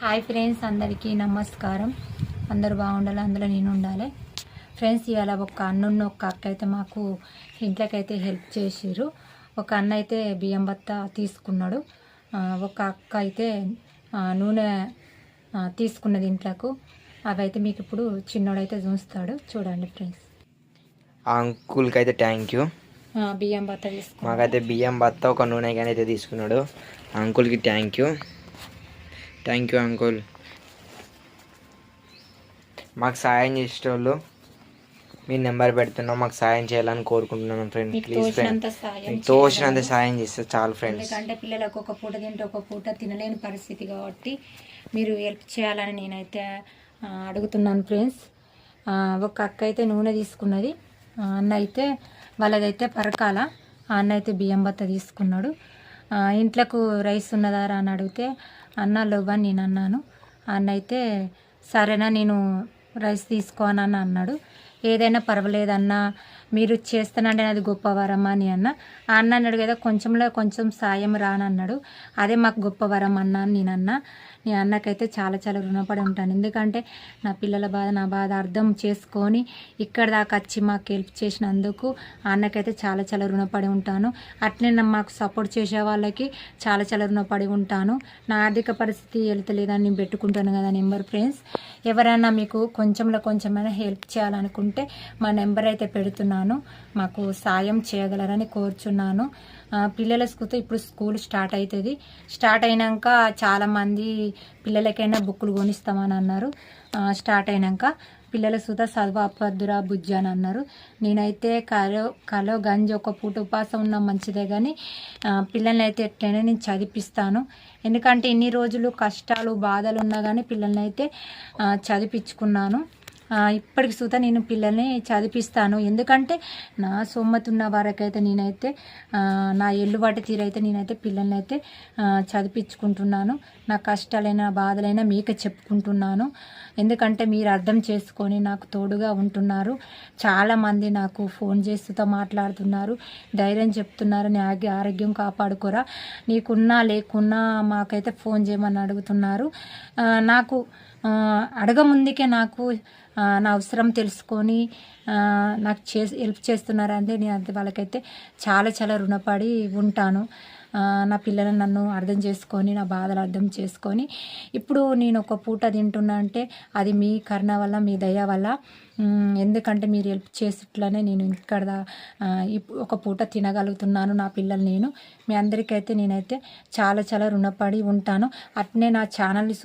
Hi friends, అందరికీ నమస్కారం. అందరూ బాగుండాలి, అందులో నేను ఉండాలి. ఫ్రెండ్స్, ఇవాళ ఒక అన్నున్న ఒక అక్క అయితే మాకు ఇంట్లోకైతే హెల్ప్ చేసిర్రు. ఒక అన్న అయితే బియ్యం బత్త తీసుకున్నాడు, ఒక అక్క అయితే నూనె తీసుకున్నది ఇంట్లోకు. అవైతే మీకు ఇప్పుడు చిన్నోడైతే చూస్తాడు, చూడండి ఫ్రెండ్స్. ఆ అంకుల్కి అయితే థ్యాంక్ యూ. బియ్యం బత్త తీసుకున్నాడు, మాకైతే బియ్యం బత్త ఒక నూనె కానీ అయితే తీసుకున్నాడు. అంకుల్కి థ్యాంక్ యూ అంకుల్. మాకు సాయం చేసేటోళ్ళు మీ నెంబర్ పెడుతున్నాం, మాకు సాయం చేయాలని కోరుకుంటున్నాను ఫ్రెండ్. ప్లీజ్ ఫ్రెండ్, మీకు తోచినంత సాయం చేస్తే చాలు ఫ్రెండ్స్. ఎందుకంటే పిల్లలకు ఒక పూట తింటే ఒక పూట తినలేని పరిస్థితి కాబట్టి మీరు హెల్ప్ చేయాలని నేనైతే అడుగుతున్నాను ఫ్రెండ్స్. ఒక అక్క అయితే నూనె తీసుకున్నది, అన్న అయితే వాళ్ళదైతే పరకాల. అన్న అయితే బియ్యం బత్త తీసుకున్నాడు. ఇంట్లోకు రైస్ ఉన్నదారా అని అడిగితే అన్న లోబా నేను అన్నాను. అన్న అయితే సరేనా నేను రైస్ తీసుకోనని అన్నాడు. ఏదైనా పర్వాలేదన్నా, మీరు చేస్తానంటే అది గొప్ప వరం అని అన్న. అన్నాడు కదా, కొంచెంలో కొంచెం సాయం రానన్నాడు. అదే మాకు గొప్ప వరం అన్నాను నేను అన్న. నీ అన్నకైతే చాలా చాలా రుణపడి ఉంటాను. ఎందుకంటే నా పిల్లల బాధ నా బాధ అర్థం చేసుకొని ఇక్కడ దాకా వచ్చి మాకు హెల్ప్ చేసినందుకు అన్నకైతే చాలా చాలా రుణపడి ఉంటాను. అట్లే మాకు సపోర్ట్ చేసే వాళ్ళకి చాలా చాలా రుణపడి ఉంటాను. నా ఆర్థిక పరిస్థితి వెళ్తలేదని నేను పెట్టుకుంటాను కదా నెంబర్. ఫ్రెండ్స్, ఎవరైనా మీకు కొంచెంలో కొంచెమైనా హెల్ప్ చేయాలనుకుంటే మా నెంబర్ అయితే పెడుతున్నాను, మాకు సాయం చేయగలరని కోరుచున్నాను. పిల్లల ఇప్పుడు స్కూల్ స్టార్ట్ అవుతుంది. స్టార్ట్ అయినాక చాలామంది పిల్లలకైనా బుక్కులు కొనిస్తామని అన్నారు. స్టార్ట్ అయినాక పిల్లల చదువు అప్పద్దురా బుజ్జి అని అన్నారు. నేనైతే కలో గంజి ఒక పూట ఉపాసం ఉన్నా మంచిదే, కానీ పిల్లల్ని అయితే ఎట్లయినా నేను చదివిస్తాను. ఎందుకంటే ఇన్ని రోజులు కష్టాలు బాధలు ఉన్నా కానీ పిల్లల్ని అయితే చదివించుకున్నాను. ఇప్పటికి సుతా నేను పిల్లల్ని చదివిస్తాను. ఎందుకంటే నా సొమ్మతున్న వరకైతే నేనైతే నా ఎల్లుబాటు తీరైతే నేనైతే పిల్లల్ని అయితే చదివించుకుంటున్నాను. నా కష్టాలైనా బాధలైనా మీకే చెప్పుకుంటున్నాను. ఎందుకంటే మీరు అర్థం చేసుకొని నాకు తోడుగా ఉంటున్నారు. చాలామంది నాకు ఫోన్ చేస్తూ మాట్లాడుతున్నారు, ధైర్యం చెప్తున్నారు, నీ ఆరోగ్యం కాపాడుకోరా, నీకున్నా లేకున్నా మాకైతే ఫోన్ చేయమని అడుగుతున్నారు. నాకు అడగముందుకే నాకు నా అవసరం తెలుసుకొని నాకు హెల్ప్ చేస్తున్నారంటే నేను అంతే వాళ్ళకైతే చాలా చాలా రుణపడి ఉంటాను. నా పిల్లలను నన్ను అర్థం చేసుకొని నా బాధలు అర్థం చేసుకొని ఇప్పుడు నేను ఒక పూట తింటున్నా అంటే అది మీ కరుణ వల్ల, మీ దయ వల్ల. ఎందుకంటే మీరు హెల్ప్ చేసేట్లనే నేను ఇక్కడ ఒక పూట తినగలుగుతున్నాను నా పిల్లలు. నేను మీ అందరికైతే నేనైతే చాలా చాలా రుణపడి ఉంటాను. అట్నే నా ఛానల్ని